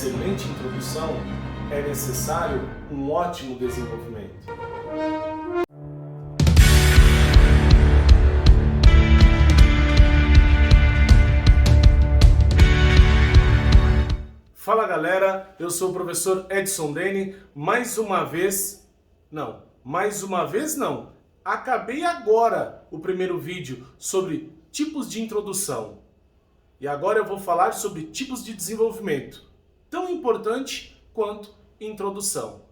excelente introdução, é necessário um ótimo desenvolvimento. Fala galera, eu sou o professor Edson Dene, mais uma vez não, acabei agora o primeiro vídeo sobre tipos de introdução e agora eu vou falar sobre tipos de desenvolvimento, tão importante quanto introdução,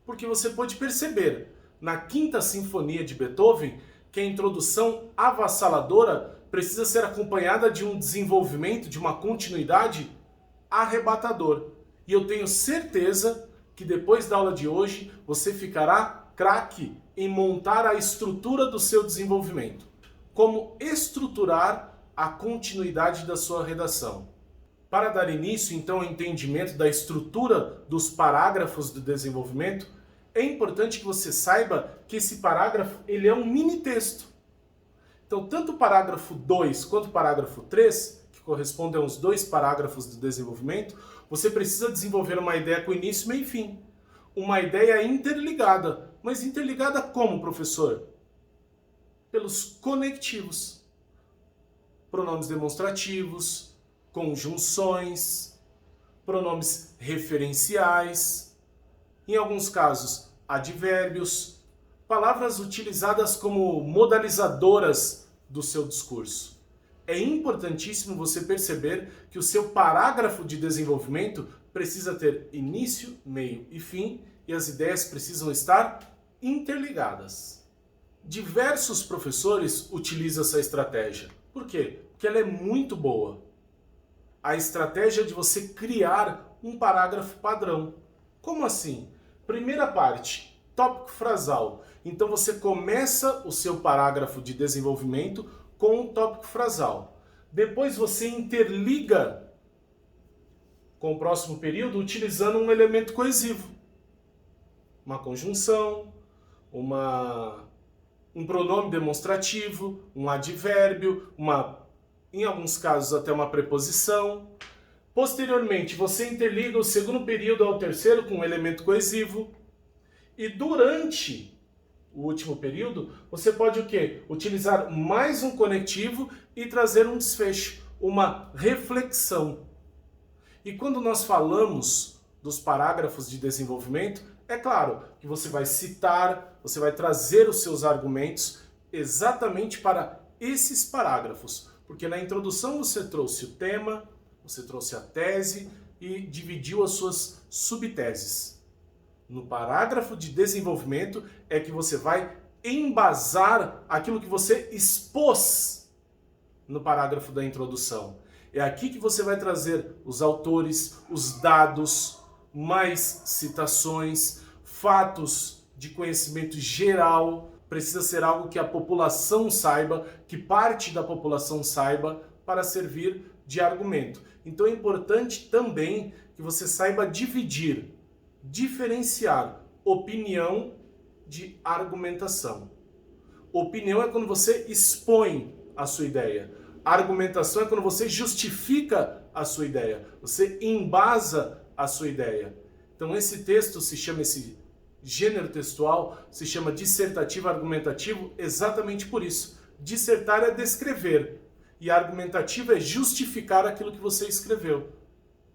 porque você pode perceber na Quinta Sinfonia de Beethoven que a introdução avassaladora precisa ser acompanhada de um desenvolvimento, de uma continuidade arrebatador. E eu tenho certeza que depois da aula de hoje você ficará craque em montar a estrutura do seu desenvolvimento. Como estruturar a continuidade da sua redação. Para dar início então ao entendimento da estrutura dos parágrafos do desenvolvimento, é importante que você saiba que esse parágrafo ele é um mini texto. Então tanto o parágrafo 2 quanto o parágrafo 3 correspondem aos dois parágrafos do desenvolvimento, você precisa desenvolver uma ideia com início, meio e fim. Uma ideia interligada. Mas interligada como, professor? Pelos conectivos. Pronomes demonstrativos, conjunções, pronomes referenciais, em alguns casos, advérbios, palavras utilizadas como modalizadoras do seu discurso. É importantíssimo você perceber que o seu parágrafo de desenvolvimento precisa ter início, meio e fim, e as ideias precisam estar interligadas. Diversos professores utilizam essa estratégia. Por quê? Porque ela é muito boa. A estratégia de você criar um parágrafo padrão. Como assim? Primeira parte, tópico frasal. Então você começa o seu parágrafo de desenvolvimento com um tópico frasal. Depois você interliga com o próximo período utilizando um elemento coesivo. Uma conjunção, um pronome demonstrativo, um advérbio, em alguns casos até uma preposição. Posteriormente você interliga o segundo período ao terceiro com um elemento coesivo. E durante o último período, você pode o quê? Utilizar mais um conectivo e trazer um desfecho, uma reflexão. E quando nós falamos dos parágrafos de desenvolvimento, é claro que você vai citar, você vai trazer os seus argumentos exatamente para esses parágrafos. Porque na introdução você trouxe o tema, você trouxe a tese e dividiu as suas subteses. No parágrafo de desenvolvimento é que você vai embasar aquilo que você expôs no parágrafo da introdução. É aqui que você vai trazer os autores, os dados, mais citações, fatos de conhecimento geral. Precisa ser algo que a população saiba, que parte da população saiba, para servir de argumento. Então é importante também que você saiba diferenciar opinião de argumentação. Opinião é quando você expõe a sua ideia. Argumentação é quando você justifica a sua ideia. Você embasa a sua ideia. Então esse gênero textual se chama dissertativo argumentativo exatamente por isso. Dissertar é descrever e argumentativo é justificar aquilo que você escreveu.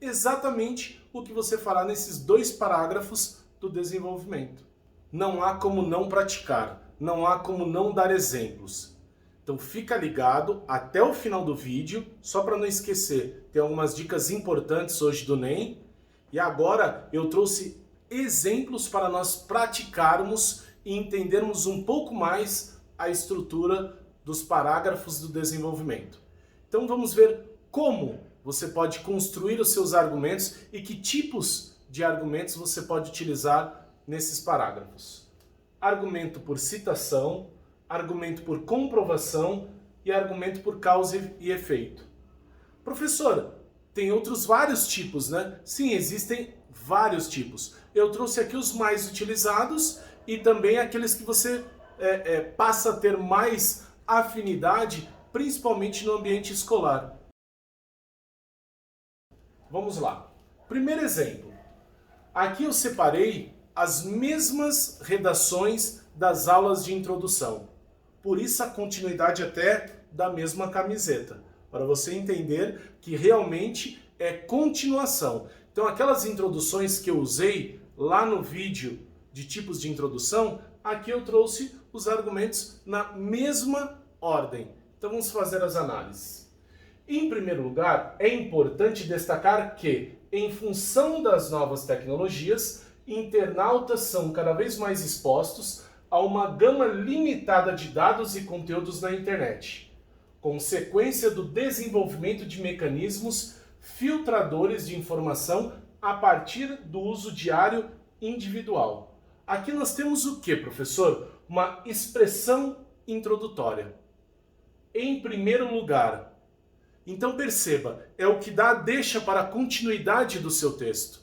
Exatamente o que você fará nesses dois parágrafos do desenvolvimento. Não há como não praticar, não há como não dar exemplos. Então fica ligado até o final do vídeo, só para não esquecer, tem algumas dicas importantes hoje do NEM. E agora eu trouxe exemplos para nós praticarmos e entendermos um pouco mais a estrutura dos parágrafos do desenvolvimento. Então vamos ver como você pode construir os seus argumentos e que tipos de argumentos você pode utilizar nesses parágrafos. Argumento por citação, argumento por comprovação e argumento por causa e efeito. Professor, tem outros vários tipos, né? Sim, existem vários tipos. Eu trouxe aqui os mais utilizados e também aqueles que você passa a ter mais afinidade, principalmente no ambiente escolar. Vamos lá. Primeiro exemplo. Aqui eu separei as mesmas redações das aulas de introdução. Por isso a continuidade até da mesma camiseta, para você entender que realmente é continuação. Então aquelas introduções que eu usei lá no vídeo de tipos de introdução, aqui eu trouxe os argumentos na mesma ordem. Então vamos fazer as análises. Em primeiro lugar, é importante destacar que, em função das novas tecnologias, internautas são cada vez mais expostos a uma gama limitada de dados e conteúdos na internet, consequência do desenvolvimento de mecanismos filtradores de informação a partir do uso diário individual. Aqui nós temos o que, professor? Uma expressão introdutória. Em primeiro lugar. Então perceba, é o que dá a deixa para a continuidade do seu texto.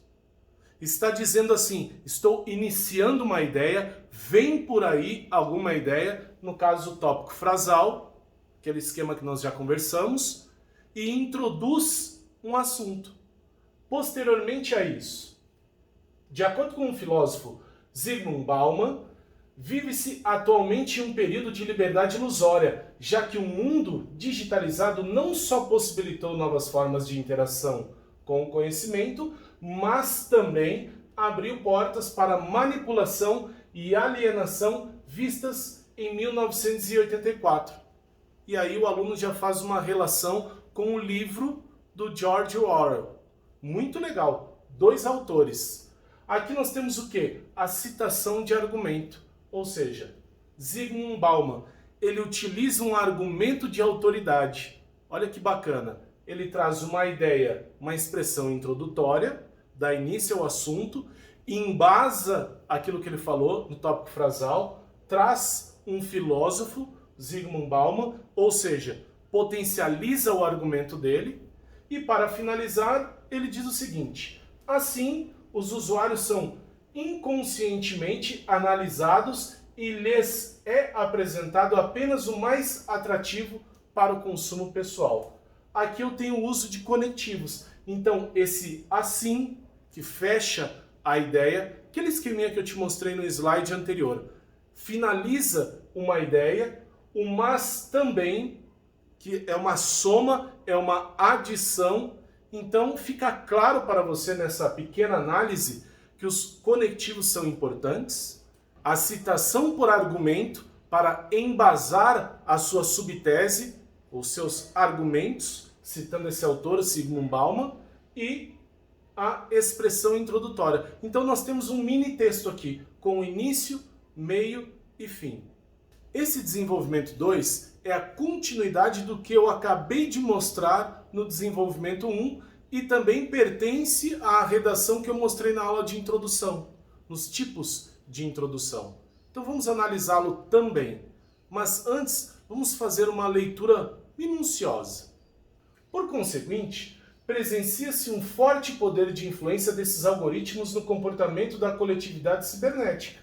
Está dizendo assim, estou iniciando uma ideia, vem por aí alguma ideia, no caso tópico frasal, aquele esquema que nós já conversamos, e introduz um assunto. Posteriormente a isso, de acordo com o filósofo Zygmunt Bauman, vive-se atualmente um período de liberdade ilusória, já que o mundo digitalizado não só possibilitou novas formas de interação com o conhecimento, mas também abriu portas para manipulação e alienação vistas em 1984. E aí o aluno já faz uma relação com o livro do George Orwell. Muito legal, 2 autores. Aqui nós temos o quê? A citação de argumento. Ou seja, Zygmunt Bauman, ele utiliza um argumento de autoridade. Olha que bacana. Ele traz uma ideia, uma expressão introdutória, dá início ao assunto, embasa aquilo que ele falou no tópico frasal, traz um filósofo, Zygmunt Bauman, ou seja, potencializa o argumento dele, e para finalizar, ele diz o seguinte: assim, os usuários são inconscientemente analisados e lhes é apresentado apenas o mais atrativo para o consumo pessoal. Aqui eu tenho o uso de conectivos. Então, esse assim, que fecha a ideia, aquele esqueminha que eu te mostrei no slide anterior, finaliza uma ideia, o mas também, que é uma soma, é uma adição. Então, fica claro para você nessa pequena análise que os conectivos são importantes, a citação por argumento para embasar a sua subtese, os seus argumentos, citando esse autor, Zygmunt Bauman, e a expressão introdutória. Então nós temos um mini texto aqui, com início, meio e fim. Esse desenvolvimento 2 é a continuidade do que eu acabei de mostrar no desenvolvimento 1 e também pertence à redação que eu mostrei na aula de introdução, nos tipos de introdução. Então vamos analisá-lo também. Mas antes, vamos fazer uma leitura minuciosa. Por conseguinte, presencia-se um forte poder de influência desses algoritmos no comportamento da coletividade cibernética.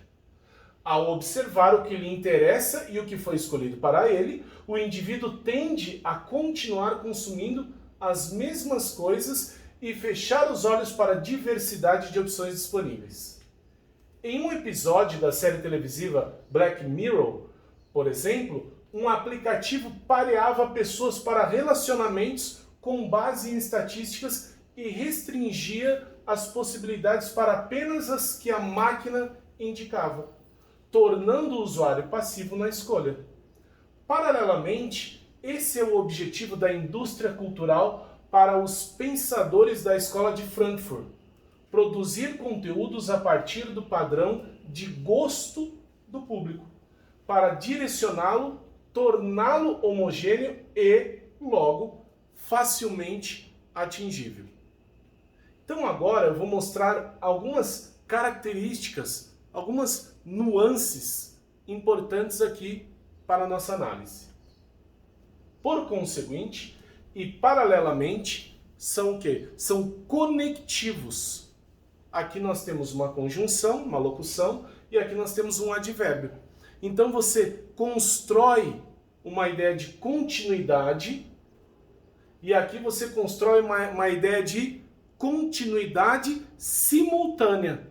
Ao observar o que lhe interessa e o que foi escolhido para ele, o indivíduo tende a continuar consumindo as mesmas coisas e fechar os olhos para a diversidade de opções disponíveis. Em um episódio da série televisiva Black Mirror, por exemplo, um aplicativo pareava pessoas para relacionamentos com base em estatísticas e restringia as possibilidades para apenas as que a máquina indicava, tornando o usuário passivo na escolha. Paralelamente, esse é o objetivo da indústria cultural para os pensadores da Escola de Frankfurt: produzir conteúdos a partir do padrão de gosto do público, para direcioná-lo, torná-lo homogêneo e, logo, facilmente atingível. Então agora eu vou mostrar algumas características, algumas nuances importantes aqui para a nossa análise. Por conseguinte, e paralelamente, são o quê? São conectivos. Aqui nós temos uma conjunção, uma locução, e aqui nós temos um advérbio. Então você constrói uma ideia de continuidade, e aqui você constrói uma ideia de continuidade simultânea,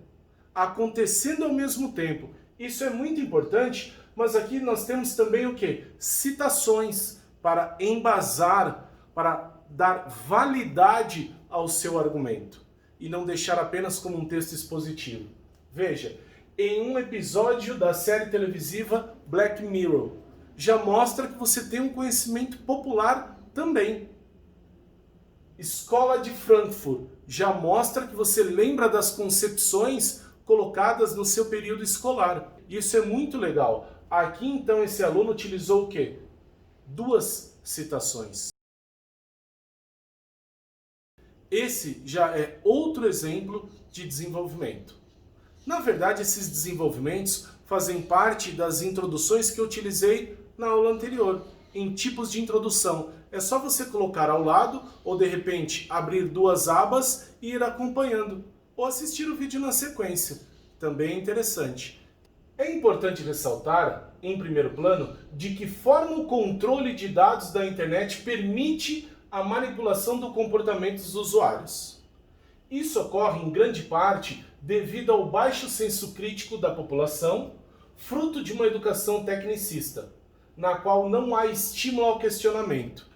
acontecendo ao mesmo tempo. Isso é muito importante, mas aqui nós temos também o quê? Citações para embasar, para dar validade ao seu argumento e não deixar apenas como um texto expositivo. Veja, em um episódio da série televisiva Black Mirror, já mostra que você tem um conhecimento popular também. Escola de Frankfurt já mostra que você lembra das concepções colocadas no seu período escolar. Isso é muito legal. Aqui então esse aluno utilizou o quê? 2 citações. Esse já é outro exemplo de desenvolvimento. Na verdade, esses desenvolvimentos fazem parte das introduções que eu utilizei na aula anterior, em tipos de introdução. É só você colocar ao lado, ou de repente abrir 2 abas e ir acompanhando, ou assistir o vídeo na sequência. Também é interessante. É importante ressaltar, em primeiro plano, de que forma o controle de dados da internet permite a manipulação do comportamento dos usuários. Isso ocorre em grande parte devido ao baixo senso crítico da população, fruto de uma educação tecnicista, na qual não há estímulo ao questionamento.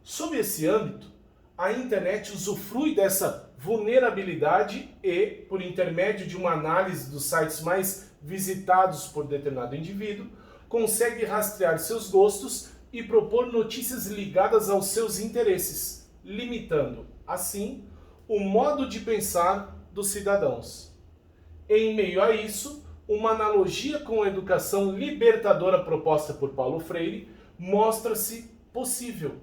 Sob esse âmbito, a internet usufrui dessa vulnerabilidade e, por intermédio de uma análise dos sites mais visitados por determinado indivíduo, consegue rastrear seus gostos e propor notícias ligadas aos seus interesses, limitando, assim, o modo de pensar dos cidadãos. Em meio a isso, uma analogia com a educação libertadora proposta por Paulo Freire mostra-se possível,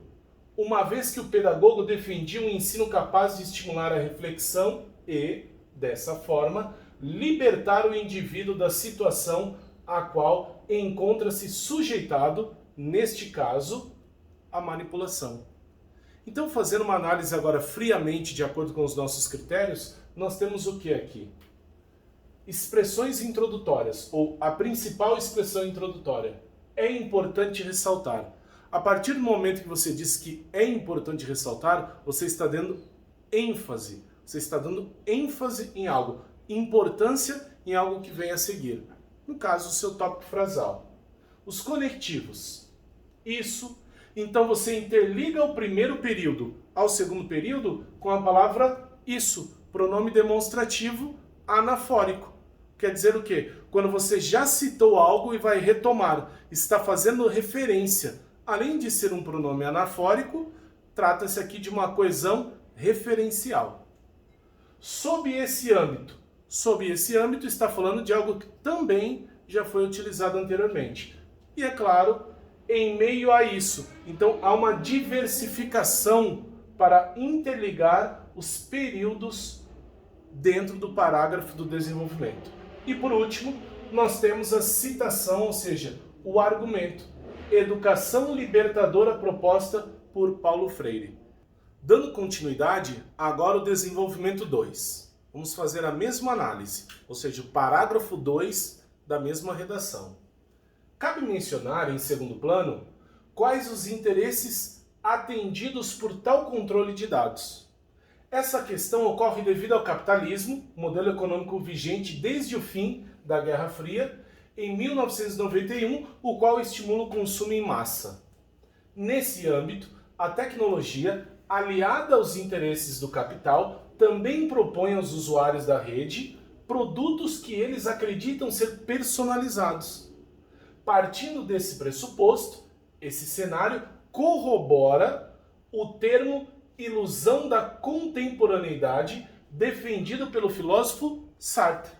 uma vez que o pedagogo defendia um ensino capaz de estimular a reflexão e, dessa forma, libertar o indivíduo da situação a qual encontra-se sujeitado, neste caso, a manipulação. Então, fazendo uma análise agora friamente de acordo com os nossos critérios, nós temos o que aqui? Expressões introdutórias, ou a principal expressão introdutória. É importante ressaltar. A partir do momento que você diz que é importante ressaltar, você está dando ênfase. Você está dando ênfase em algo, importância em algo que vem a seguir. No caso, o seu tópico frasal. Os conectivos. Isso. Então você interliga o primeiro período ao segundo período com a palavra isso, pronome demonstrativo anafórico. Quer dizer o quê? Quando você já citou algo e vai retomar, está fazendo referência. Além de ser um pronome anafórico, trata-se aqui de uma coesão referencial. Sob esse âmbito está falando de algo que também já foi utilizado anteriormente. E é claro, em meio a isso, então há uma diversificação para interligar os períodos dentro do parágrafo do desenvolvimento. E por último, nós temos a citação, ou seja, o argumento. Educação libertadora proposta por Paulo Freire. Dando continuidade, agora o desenvolvimento 2. Vamos fazer a mesma análise, ou seja, o parágrafo 2 da mesma redação. Cabe mencionar, em segundo plano, quais os interesses atendidos por tal controle de dados. Essa questão ocorre devido ao capitalismo, modelo econômico vigente desde o fim da Guerra Fria, em 1991, o qual estimula o consumo em massa. Nesse âmbito, a tecnologia, aliada aos interesses do capital, também propõe aos usuários da rede produtos que eles acreditam ser personalizados. Partindo desse pressuposto, esse cenário corrobora o termo ilusão da contemporaneidade defendido pelo filósofo Sartre,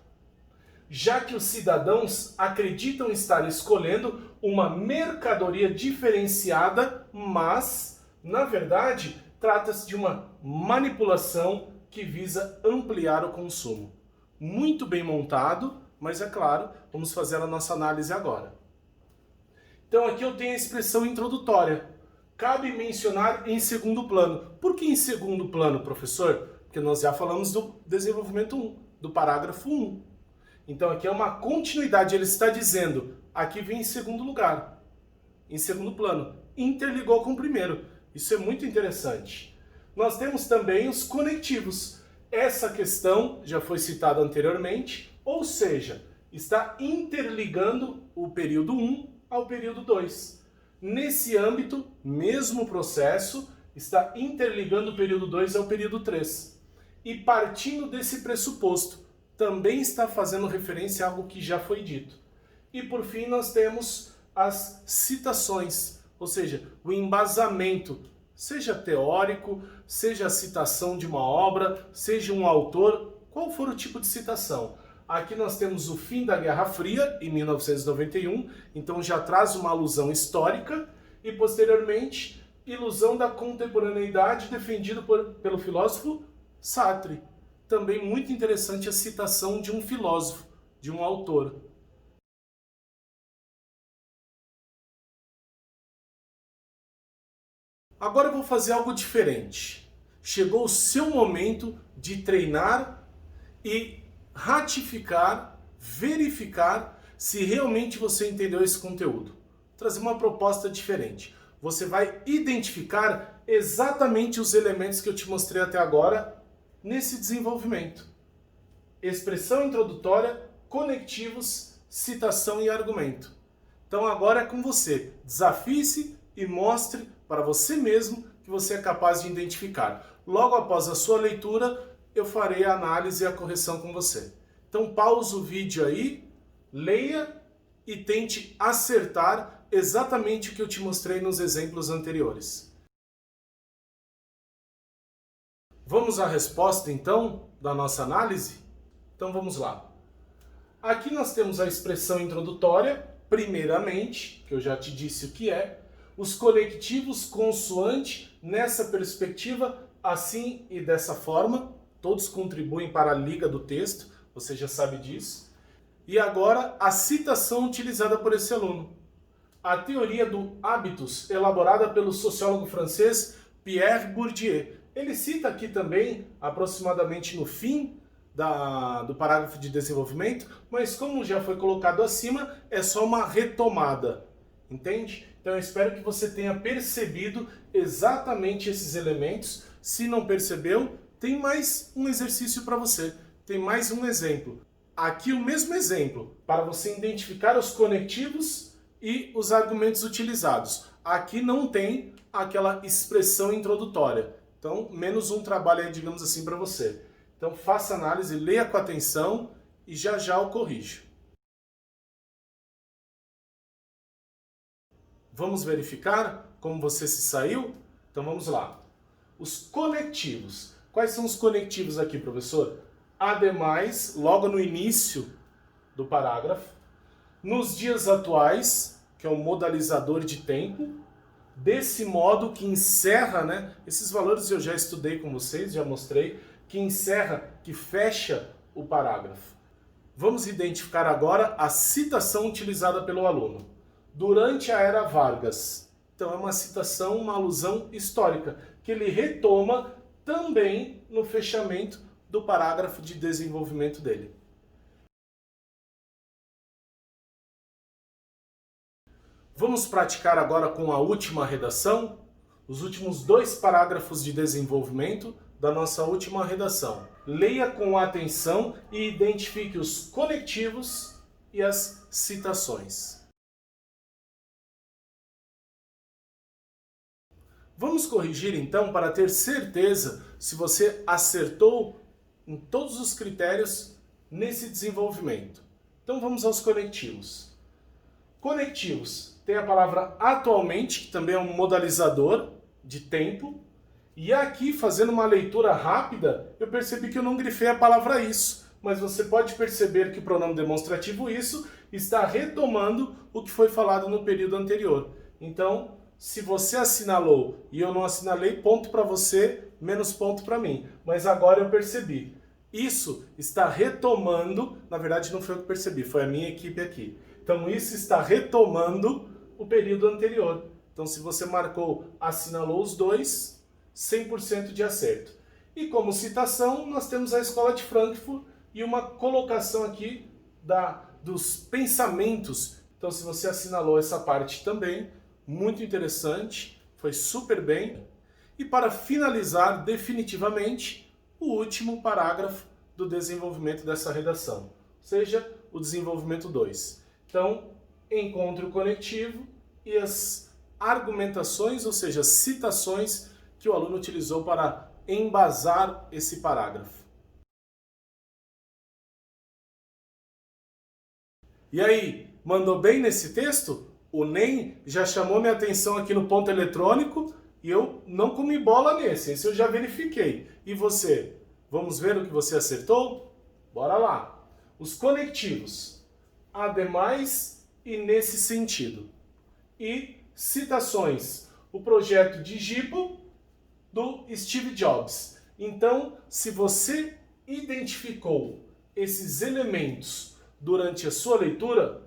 já que os cidadãos acreditam estar escolhendo uma mercadoria diferenciada, mas, na verdade, trata-se de uma manipulação que visa ampliar o consumo. Muito bem montado, mas é claro, vamos fazer a nossa análise agora. Então aqui eu tenho a expressão introdutória. Cabe mencionar em segundo plano. Por que em segundo plano, professor? Porque nós já falamos do desenvolvimento 1, do parágrafo 1. Então aqui é uma continuidade, ele está dizendo, aqui vem em segundo lugar, em segundo plano, interligou com o primeiro. Isso é muito interessante. Nós temos também os conectivos. Essa questão já foi citada anteriormente, ou seja, está interligando o período 1 ao período 2. Nesse âmbito, mesmo processo, está interligando o período 2 ao período 3. E partindo desse pressuposto, também está fazendo referência a algo que já foi dito. E por fim nós temos as citações, ou seja, o embasamento, seja teórico, seja a citação de uma obra, seja um autor, qual for o tipo de citação. Aqui nós temos o fim da Guerra Fria, em 1991, então já traz uma alusão histórica, e posteriormente, ilusão da contemporaneidade defendido pelo filósofo Sartre. Também muito interessante a citação de um filósofo, de um autor. Agora eu vou fazer algo diferente. Chegou o seu momento de treinar e ratificar, verificar se realmente você entendeu esse conteúdo. Vou trazer uma proposta diferente. Você vai identificar exatamente os elementos que eu te mostrei até agora nesse desenvolvimento. Expressão introdutória, conectivos, citação e argumento. Então agora é com você. Desafie-se e mostre para você mesmo que você é capaz de identificar. Logo após a sua leitura, eu farei a análise e a correção com você. Então pausa o vídeo aí, leia e tente acertar exatamente o que eu te mostrei nos exemplos anteriores. Vamos à resposta então da nossa análise? Então vamos lá. Aqui nós temos a expressão introdutória, primeiramente, que eu já te disse o que é, os conectivos consoante nessa perspectiva, assim e dessa forma, todos contribuem para a liga do texto, você já sabe disso. E agora a citação utilizada por esse aluno. A teoria do habitus, elaborada pelo sociólogo francês Pierre Bourdieu. Ele cita aqui também, aproximadamente no fim do parágrafo de desenvolvimento, mas como já foi colocado acima, é só uma retomada. Entende? Então eu espero que você tenha percebido exatamente esses elementos. Se não percebeu, tem mais um exercício para você. Tem mais um exemplo. Aqui o mesmo exemplo, para você identificar os conectivos e os argumentos utilizados. Aqui não tem aquela expressão introdutória. Então, menos um trabalho aí, digamos assim, para você. Então faça análise, leia com atenção e já já eu corrijo. Vamos verificar como você se saiu? Então vamos lá. Os conectivos. Quais são os conectivos aqui, professor? Ademais, logo no início do parágrafo. Nos dias atuais, que é o modalizador de tempo. Desse modo que encerra, né? Esses valores eu já estudei com vocês, já mostrei. Que encerra, que fecha o parágrafo. Vamos identificar agora a citação utilizada pelo aluno. Durante a Era Vargas. Então é uma citação, uma alusão histórica, que ele retoma também no fechamento do parágrafo de desenvolvimento dele. Vamos praticar agora com a última redação, os últimos 2 parágrafos de desenvolvimento da nossa última redação. Leia com atenção e identifique os conectivos e as citações. Vamos corrigir então para ter certeza se você acertou em todos os critérios nesse desenvolvimento. Então vamos aos conectivos. Conectivos tem a palavra atualmente, que também é um modalizador de tempo. E aqui, fazendo uma leitura rápida, eu percebi que eu não grifei a palavra isso. Mas você pode perceber que o pronome demonstrativo isso está retomando o que foi falado no período anterior. Então, se você assinalou e eu não assinalei, ponto para você, menos ponto para mim. Mas agora eu percebi. Isso está retomando, na verdade não foi eu que percebi, foi a minha equipe aqui. Então isso está retomando o período anterior. Então se você marcou, assinalou os dois, 100% de acerto. E como citação, nós temos a Escola de Frankfurt e uma colocação aqui dos pensamentos. Então se você assinalou essa parte também, muito interessante, foi super bem. E para finalizar definitivamente, o último parágrafo do desenvolvimento dessa redação, ou seja, o desenvolvimento 2. Então, encontre o conectivo e as argumentações, ou seja, citações que o aluno utilizou para embasar esse parágrafo. E aí, mandou bem nesse texto? O NEM já chamou minha atenção aqui no ponto eletrônico e eu não comi bola nesse, esse eu já verifiquei. E você? Vamos ver o que você acertou? Bora lá! Os conectivos, ademais e nesse sentido. E citações, o projeto Digipo do Steve Jobs. Então, se você identificou esses elementos durante a sua leitura,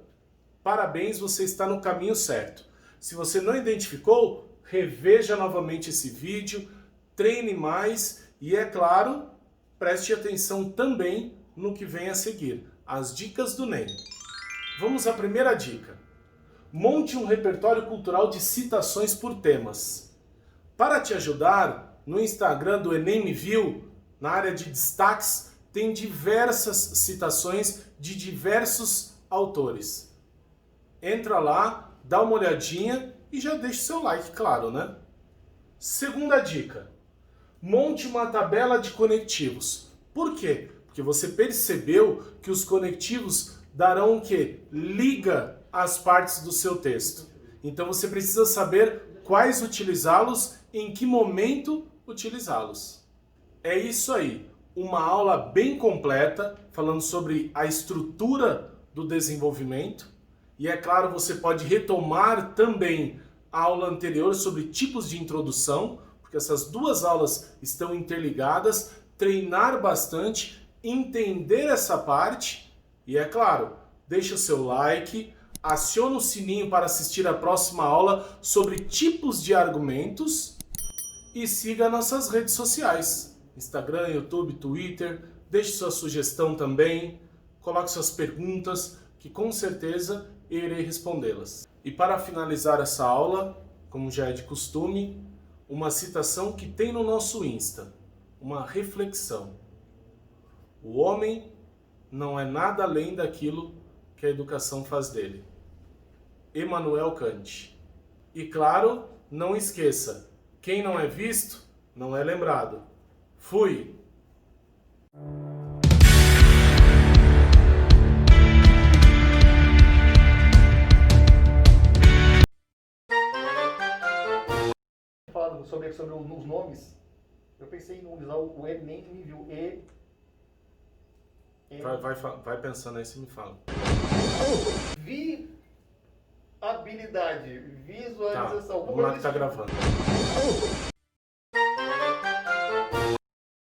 parabéns, você está no caminho certo. Se você não identificou, reveja novamente esse vídeo, treine mais e, é claro, preste atenção também no que vem a seguir, as dicas do NEM. Vamos à primeira dica. Monte um repertório cultural de citações por temas. Para te ajudar, no Instagram do Enem Me Viu, na área de destaques, tem diversas citações de diversos autores. Entra lá, dá uma olhadinha e já deixa o seu like, claro, né? Segunda dica. Monte uma tabela de conectivos. Por quê? Porque você percebeu que os conectivos darão o quê? Liga às partes do seu texto. Então você precisa saber quais utilizá-los, em que momento utilizá-los. É isso aí. Uma aula bem completa, falando sobre a estrutura do desenvolvimento. E é claro, você pode retomar também a aula anterior sobre tipos de introdução, porque essas duas aulas estão interligadas, treinar bastante, entender essa parte e, é claro, deixa o seu like, aciona o sininho para assistir a próxima aula sobre tipos de argumentos e siga nossas redes sociais. Instagram, YouTube, Twitter, deixe sua sugestão também, coloque suas perguntas, que com certeza eu irei respondê-las. E para finalizar essa aula, como já é de costume, uma citação que tem no nosso Insta, uma reflexão. O homem não é nada além daquilo que a educação faz dele. Immanuel Kant. E claro, não esqueça, quem não é visto, não é lembrado. Fui! Falando sobre os nomes, eu pensei em usar o Enem Me Viu. Vai pensando aí, se me fala. Habilidade, visualização. Tá, vamos lá que tá gravando.